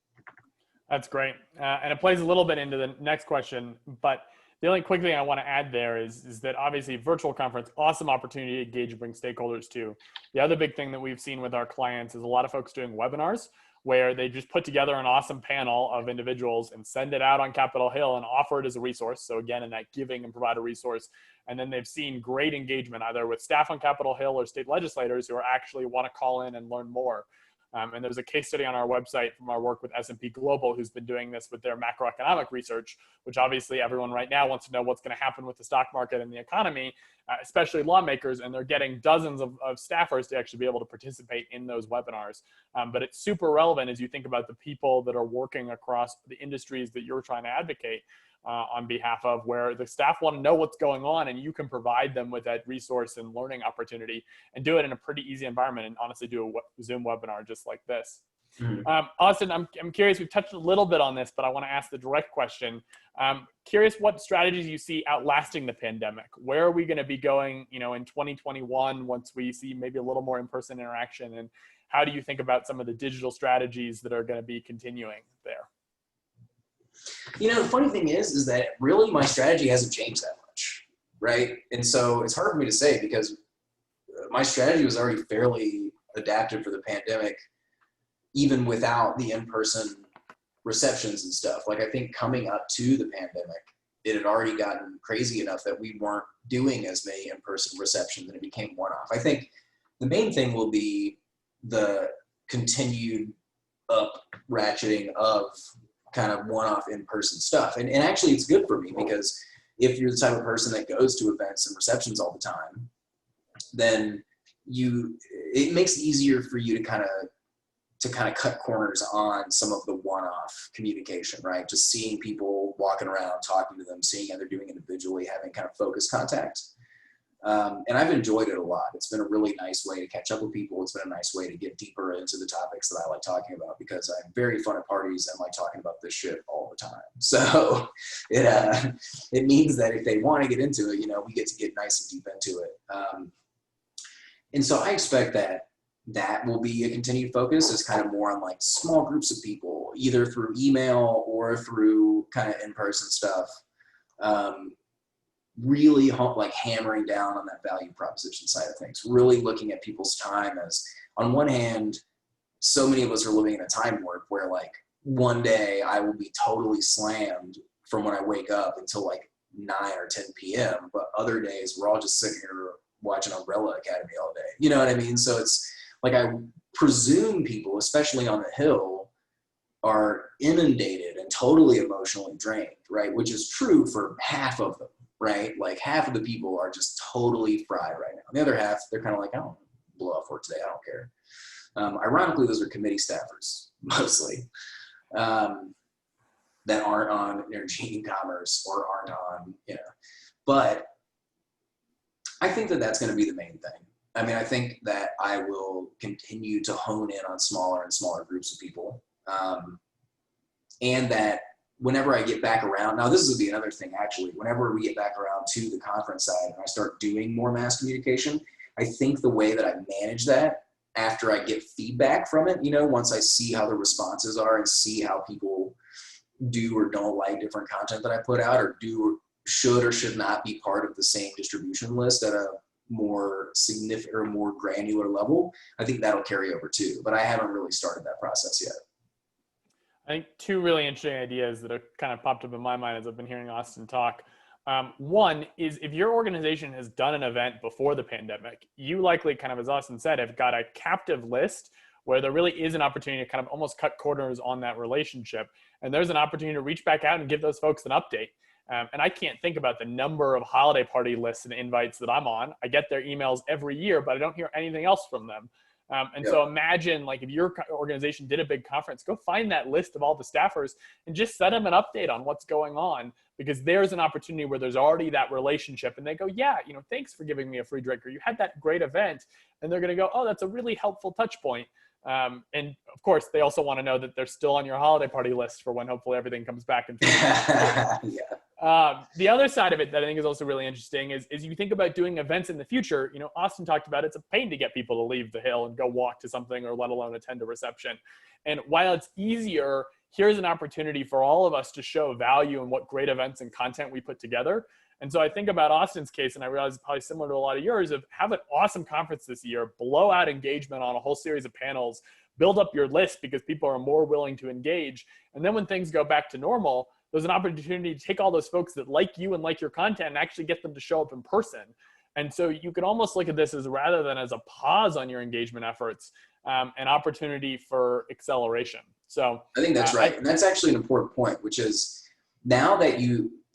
That's great. And it plays a little bit into the next question, but the only quick thing I want to add there is that obviously virtual conference, awesome opportunity to engage and bring stakeholders to. The other big thing that we've seen with our clients is a lot of folks doing webinars where they just put together an awesome panel of individuals and send it out on Capitol Hill and offer it as a resource. So again, in that giving and provide a resource. And then they've seen great engagement either with staff on Capitol Hill or state legislators who are actually want to call in and learn more. And there's a case study on our website from our work with S&P Global, who's been doing this with their macroeconomic research, which obviously everyone right now wants to know what's going to happen with the stock market and the economy, especially lawmakers, and they're getting dozens of staffers to actually be able to participate in those webinars. But it's super relevant as you think about the people that are working across the industries that you're trying to advocate on behalf of, where the staff want to know what's going on and you can provide them with that resource and learning opportunity and do it in a pretty easy environment and honestly do a Zoom webinar just like this. Mm-hmm. Austin, I'm curious, we've touched a little bit on this, but I want to ask the direct question. Curious what strategies you see outlasting the pandemic. Where are we going to be going, in 2021 once we see maybe a little more in-person interaction, and how do you think about some of the digital strategies that are going to be continuing there? The funny thing is that really my strategy hasn't changed that much, right? And so it's hard for me to say because my strategy was already fairly adapted for the pandemic, even without the in-person receptions and stuff. Like, I think coming up to the pandemic, it had already gotten crazy enough that we weren't doing as many in-person receptions and it became one-off. I think the main thing will be the continued up ratcheting of kind of one-off in-person stuff. And actually it's good for me because if you're the type of person that goes to events and receptions all the time, then it makes it easier for you to kind of cut corners on some of the one-off communication, right? Just seeing people walking around, talking to them, seeing how they're doing individually, having kind of focused contact. And I've enjoyed it a lot. It's been a really nice way to catch up with people. It's been a nice way to get deeper into the topics that I like talking about because I'm very fun at parties and like talking about this shit all the time. So it means that if they want to get into it, we get to get nice and deep into it. And so I expect that will be a continued focus is kind of more on like small groups of people, either through email or through kind of in-person stuff. Really like hammering down on that value proposition side of things, really looking at people's time as, on one hand, so many of us are living in a time warp where like one day I will be totally slammed from when I wake up until like 9 or 10 p.m. But other days we're all just sitting here watching Umbrella Academy all day. You know what I mean? So it's like, I presume people, especially on the Hill, are inundated and totally emotionally drained, right? Which is true for half of them. Right? Like half of the people are just totally fried right now. The other half, they're kind of like, I don't blow off work today. I don't care. Ironically, those are committee staffers mostly that aren't on energy and commerce or aren't on, but I think that that's going to be the main thing. I mean, I think that I will continue to hone in on smaller and smaller groups of people. And that whenever I get back around, now this would be another thing actually, whenever we get back around to the conference side and I start doing more mass communication, I think the way that I manage that after I get feedback from it, once I see how the responses are and see how people do or don't like different content that I put out or should or should not be part of the same distribution list at a more significant or more granular level, I think that'll carry over too. But I haven't really started that process yet. I think two really interesting ideas that have kind of popped up in my mind as I've been hearing Austin talk. One is if your organization has done an event before the pandemic, you likely kind of, as Austin said, have got a captive list where there really is an opportunity to kind of almost cut corners on that relationship. And there's an opportunity to reach back out and give those folks an update. And I can't think about the number of holiday party lists and invites that I'm on. I get their emails every year, but I don't hear anything else from them. And so imagine like if your organization did a big conference, go find that list of all the staffers and just send them an update on what's going on, because there's an opportunity where there's already that relationship and they go, yeah, thanks for giving me a free drink, or you had that great event. And they're going to go, oh, that's a really helpful touch point. And of course, they also want to know that they're still on your holiday party list for when hopefully everything comes back. The other side of it that I think is also really interesting is you think about doing events in the future. Austin talked about it's a pain to get people to leave the Hill and go walk to something, or let alone attend a reception. And while it's easier, here's an opportunity for all of us to show value in what great events and content we put together. And so I think about Austin's case, and I realize it's probably similar to a lot of yours, of have an awesome conference this year, blow out engagement on a whole series of panels, build up your list because people are more willing to engage. And then when things go back to normal, there's an opportunity to take all those folks that like you and like your content and actually get them to show up in person. And so you can almost look at this as, rather than as a pause on your engagement efforts, an opportunity for acceleration. So I think that's right. And that's actually an important point, which is now that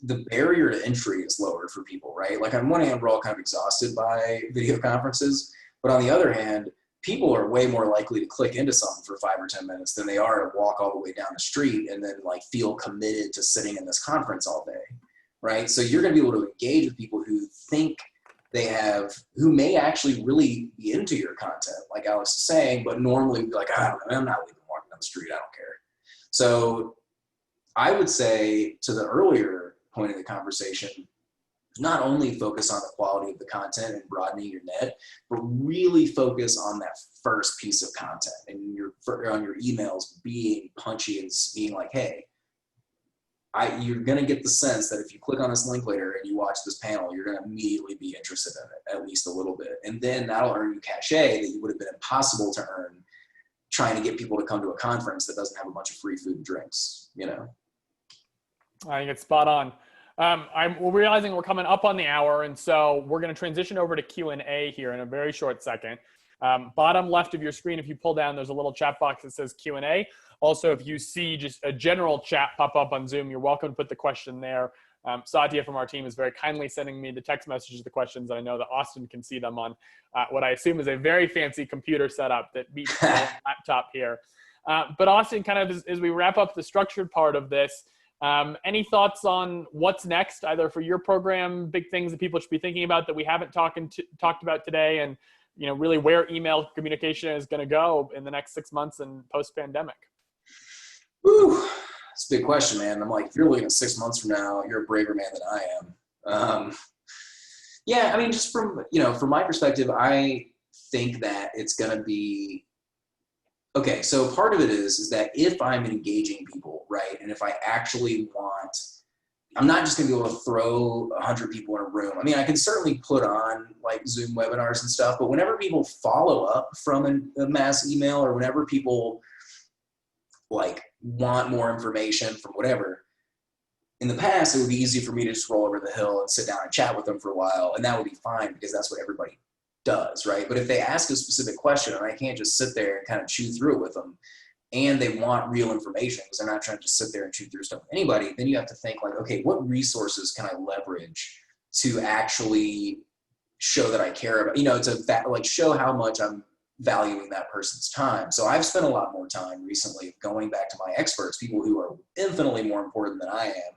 the barrier to entry is lowered for people, right? Like on one hand, we're all kind of exhausted by video conferences, but on the other hand, people are way more likely to click into something for 5 or 10 minutes than they are to walk all the way down the street and then like feel committed to sitting in this conference all day, right? So you're going to be able to engage with people who think who may actually really be into your content, like Alex is saying, but normally would be like, I don't know, I'm not leaving walking down the street, I don't care. So I would say, to the earlier point of the conversation, not only focus on the quality of the content and broadening your net, but really focus on that first piece of content and on your emails being punchy and being like, hey, you're going to get the sense that if you click on this link later and you watch this panel, you're going to immediately be interested in it, at least a little bit. And then that'll earn you cachet that you would have been impossible to earn trying to get people to come to a conference that doesn't have a bunch of free food and drinks, I think it's spot on. We're realizing we're coming up on the hour, and so we're going to transition over to Q&A here in a very short second. Bottom left of your screen, if you pull down, there's a little chat box that says Q&A. Also, if you see just a general chat pop up on Zoom, you're welcome to put the question there. Satya from our team is very kindly sending me the text messages, the questions. I know that Austin can see them on what I assume is a very fancy computer setup that beats my laptop here. But Austin, kind of as we wrap up the structured part of this, any thoughts on what's next, either for your program, big things that people should be thinking about that we haven't talked about today, and really where email communication is going to go in the next 6 months and post-pandemic? Whew, it's a big question, man. I'm like, if you're looking at 6 months from now, you're a braver man than I am. Yeah, I mean, just from my perspective, I think that it's going to be okay. So part of it is that if I'm engaging people, right, and if I actually I'm not just going to be able to throw 100 people in a room. I mean, I can certainly put on like Zoom webinars and stuff, but whenever people follow up from a mass email, or whenever people like want more information from whatever, in the past, it would be easy for me to just roll over the hill and sit down and chat with them for a while, and that would be fine because that's what everybody does, right? But if they ask a specific question and I can't just sit there and kind of chew through it with them, and they want real information because they're not trying to just sit there and chew through stuff with anybody, then you have to think like, okay, what resources can I leverage to actually show that I care about, to show how much I'm valuing that person's time. So I've spent a lot more time recently going back to my experts, people who are infinitely more important than I am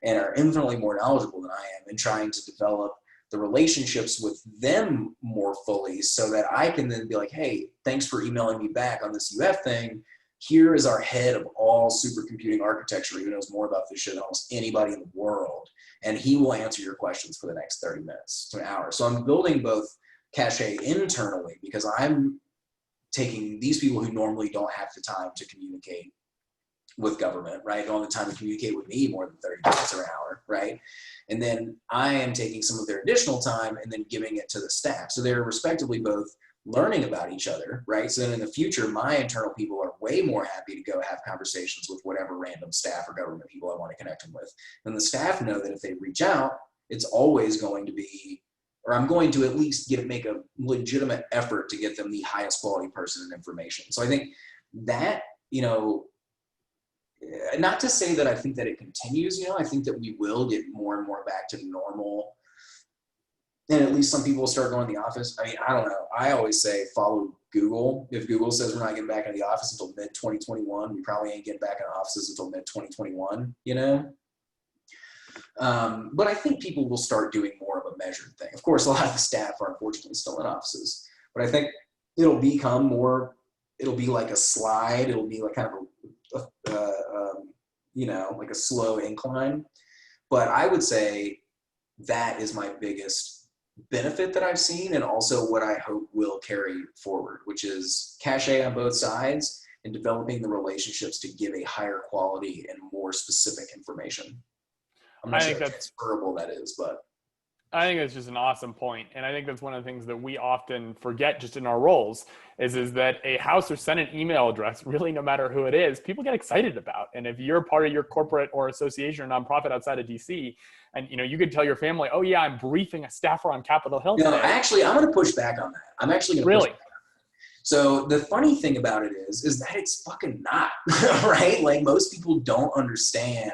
and are infinitely more knowledgeable than I am, and trying to develop the relationships with them more fully so that I can then be like, hey, thanks for emailing me back on this UF thing. Here is our head of all supercomputing architecture. He knows more about this shit than almost anybody in the world. And he will answer your questions for the next 30 minutes to an hour. So I'm building both cachet internally because I'm taking these people who normally don't have the time to communicate with government, right? Don't have the time to communicate with me more than 30 minutes or an hour, right? And then I am taking some of their additional time and then giving it to the staff. So they're respectively both learning about each other, right? So then in the future, my internal people are way more happy to go have conversations with whatever random staff or government people I want to connect them with. And the staff know that if they reach out, it's always going to be, or I'm going to at least make a legitimate effort to get them the highest quality person and information. So I think that, not to say that I think that it continues, I think that we will get more and more back to normal. And at least some people will start going to the office. I mean, I don't know. I always say follow Google. If Google says we're not getting back into the office until mid 2021, we probably ain't getting back in offices until mid 2021, you know? But I think people will start doing more of a measured thing. Of course, a lot of the staff are unfortunately still in offices, but I think it'll become more, it'll be like a slide. It'll be like kind of you know, like a slow incline. But I would say that is my biggest benefit that I've seen, and also what I hope will carry forward, which is cachet on both sides and developing the relationships to give a higher quality and more specific information. I'm not sure how transferable that is, but I think it's just an awesome point. And I think that's one of the things that we often forget just in our roles is that a House or Senate email address, really no matter who it is, people get excited about. And if you're part of your corporate or association or nonprofit outside of DC, and you know, you could tell your family, oh yeah, I'm briefing a staffer on Capitol Hill today. No, actually, I'm going to push back on that. I'm actually going to really? push back. So the funny thing about it is that it's fucking not, right? Like most people don't understand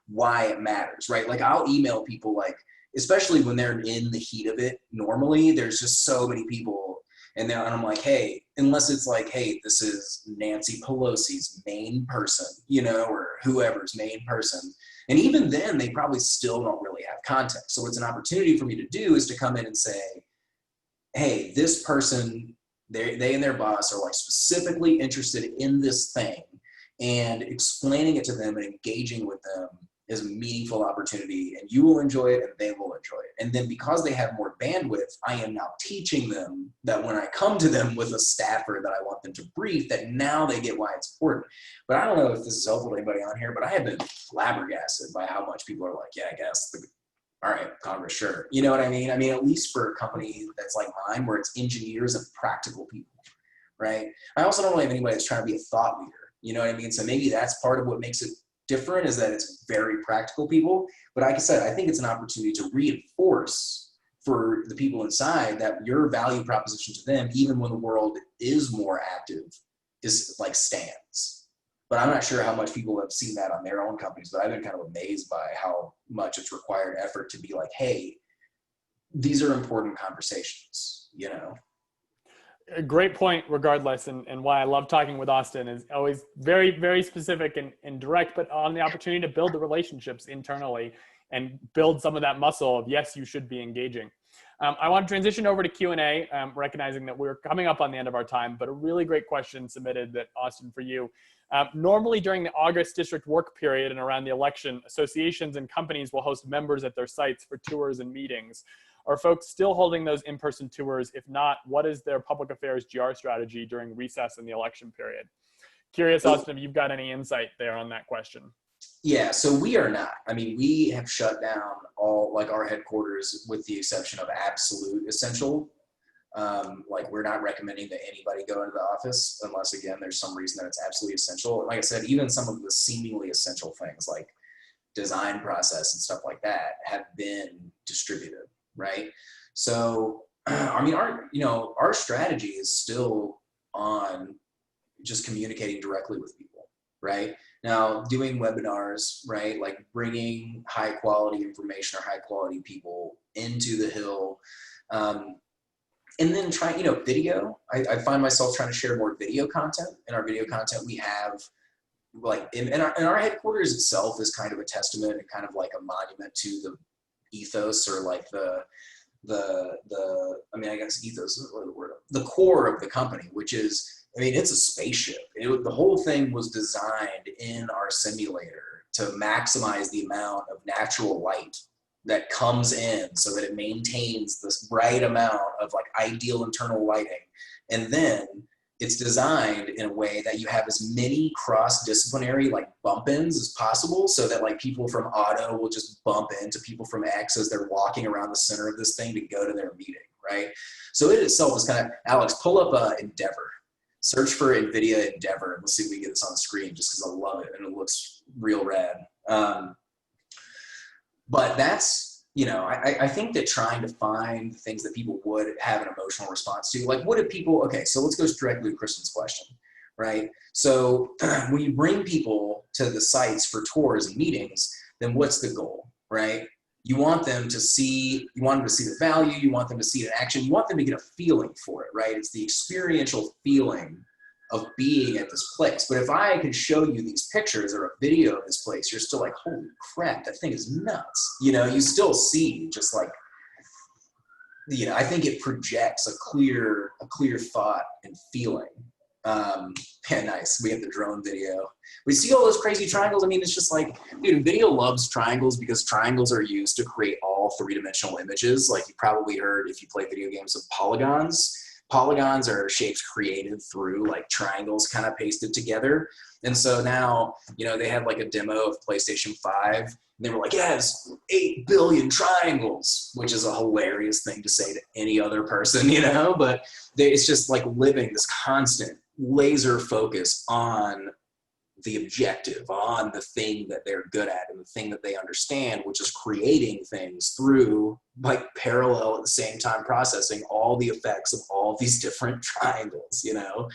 why it matters, right? Like I'll email people, like, especially when they're in the heat of it. Normally there's just so many people and I'm like, hey, unless it's like, hey, this is Nancy Pelosi's main person, you know, or whoever's main person. And even then they probably still don't really have context. So what's an opportunity for me to do is to come in and say, hey, this person, they and their boss are like specifically interested in this thing, and explaining it to them and engaging with them is a meaningful opportunity, and you will enjoy it and they will enjoy it. And then because they have more bandwidth, I am now teaching them that when I come to them with a staffer that I want them to brief, that now they get why it's important. But I don't know if this is helpful to anybody on here, but I have been flabbergasted by how much people are like, yeah, I guess, all right, Congress, sure. You know what I mean? I mean, at least for a company that's like mine, where it's engineers and practical people, right? I also don't really have anybody that's trying to be a thought leader. You know what I mean? So maybe that's part of what makes it different, is that it's very practical people. But like I said, I think it's an opportunity to reinforce for the people inside that your value proposition to them, even when the world is more active, is like stands. But I'm not sure how much people have seen that on their own companies, but I've been kind of amazed by how much it's required effort to be like, hey, these are important conversations, you know? A great point regardless, and why I love talking with Austin is always very, very specific and direct, but on the opportunity to build the relationships internally and build some of that muscle of, yes, you should be engaging. I want to transition over to Q&A, recognizing that we're coming up on the end of our time, but a really great question submitted that, Austin, for you. Normally during the August district work period and around the election, associations and companies will host members at their sites for tours and meetings. Are folks still holding those in-person tours? If not, what is their public affairs GR strategy during recess in the election period? Curious, Austin, if you've got any insight there on that question. Yeah, so we are not. I mean, we have shut down all, like our headquarters, with the exception of absolute essential. Like we're not recommending that anybody go into the office unless, again, there's some reason that it's absolutely essential. Like I said, even some of the seemingly essential things like design process and stuff like that have been distributed. Right. So, I mean, our strategy is still on just communicating directly with people, right? Now, doing webinars, right? Like bringing high quality information or high quality people into the Hill. And then trying, video. I find myself trying to share more video content. In our video content, we have like, in our headquarters itself is kind of a testament and kind of like a monument to the ethos, or like I guess ethos is the word, the core of the company, which is, it's a spaceship. The whole thing was designed in our simulator to maximize the amount of natural light that comes in so that it maintains this bright amount of like ideal internal lighting. And then it's designed in a way that you have as many cross-disciplinary like bump-ins as possible, so that like people from auto will just bump into people from X as they're walking around the center of this thing to go to their meeting, right? So it itself is kind of, Alex, pull up Endeavor. Search for NVIDIA Endeavor, and let's see if we can get this on the screen, just because I love it and it looks real rad. But that's, I think that trying to find things that people would have an emotional response to, like what did people, okay, so let's go directly to Kristen's question, right? So when you bring people to the sites for tours and meetings, then what's the goal, right? you want them to see the value, you want them to see it in action, you want them to get a feeling for it, right? It's the experiential feeling of being at this place. But if I can show you these pictures or a video of this place, you're still like, holy crap, that thing is nuts. You know, you still see just like, you know, I think it projects a clear thought and feeling. Yeah, nice. We have the drone video. We see all those crazy triangles. I mean, it's just like, dude, NVIDIA loves triangles because triangles are used to create all three-dimensional images. Like you probably heard if you play video games of polygons. Polygons are shapes created through like triangles kind of pasted together. And so now, you know, they had like a demo of PlayStation 5 and they were like, yes, 8 billion triangles, which is a hilarious thing to say to any other person, you know, but it's just like living this constant laser focus on the objective, on the thing that they're good at and the thing that they understand, which is creating things through like parallel at the same time processing all the effects of all these different triangles, you know,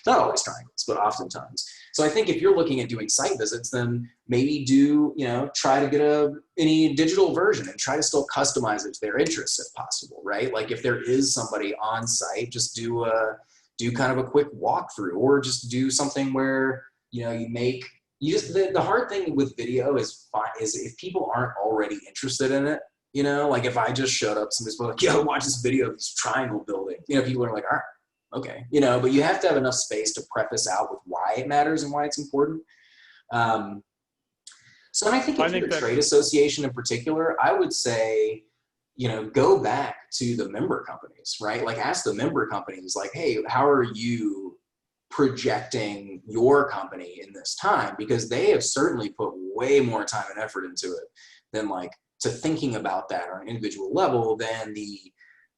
not always triangles, but oftentimes. So I think if you're looking at doing site visits, then maybe do, you know, try to get any digital version and try to still customize it to their interests if possible, right? Like if there is somebody on site, just do kind of a quick walkthrough, or just do something where, you know, the hard thing with video is if people aren't already interested in it, you know, like if I just showed up, somebody's like, yo, watch this video of this triangle building, you know, people are like, all right, okay, you know, but you have to have enough space to preface out with why it matters and why it's important. So and I think if you're a trade association in particular, I would say, you know, go back to the member companies, right? Like ask the member companies like, hey, how are you projecting your company in this time? Because they have certainly put way more time and effort into it than like to thinking about that on an individual level than the,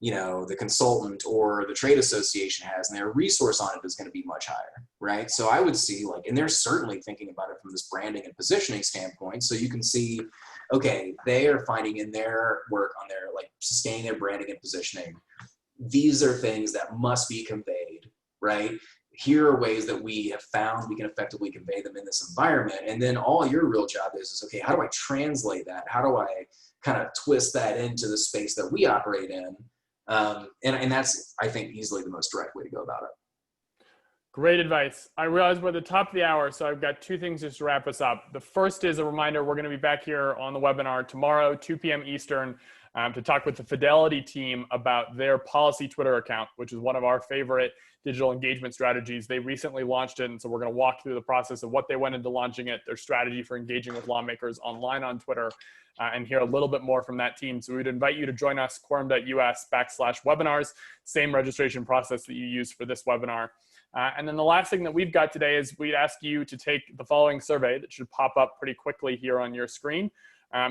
you know, the consultant or the trade association has, and their resource on it is going to be much higher, right? So I would see like, and they're certainly thinking about it from this branding and positioning standpoint. So you can see, okay, they are finding in their work on their like sustaining their branding and positioning, these are things that must be conveyed, right? Here are ways that we have found we can effectively convey them in this environment. And then all your real job is okay, how do I translate that? How do I kind of twist that into the space that we operate in? And that's, I think, easily the most direct way to go about it. Great advice. I realize we're at the top of the hour, so I've got two things just to wrap us up. The first is a reminder, we're going to be back here on the webinar tomorrow, 2 p.m. Eastern, to talk with the Fidelity team about their policy Twitter account, which is one of our favorite digital engagement strategies. They recently launched it, and so we're going to walk through the process of what they went into launching it, their strategy for engaging with lawmakers online on Twitter, and hear a little bit more from that team. So we would invite you to join us, quorum.us/webinars, same registration process that you used for this webinar. And then the last thing that we've got today is we'd ask you to take the following survey that should pop up pretty quickly here on your screen,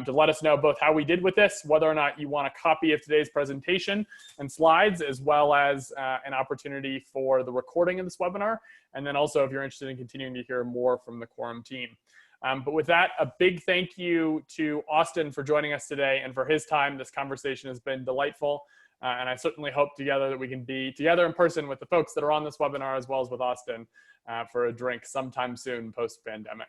to let us know both how we did with this, whether or not you want a copy of today's presentation and slides, as well as an opportunity for the recording of this webinar. And then also if you're interested in continuing to hear more from the Quorum team. But with that, a big thank you to Austin for joining us today and for his time. This conversation has been delightful. And I certainly hope together that we can be together in person with the folks that are on this webinar, as well as with Austin, for a drink sometime soon post-pandemic.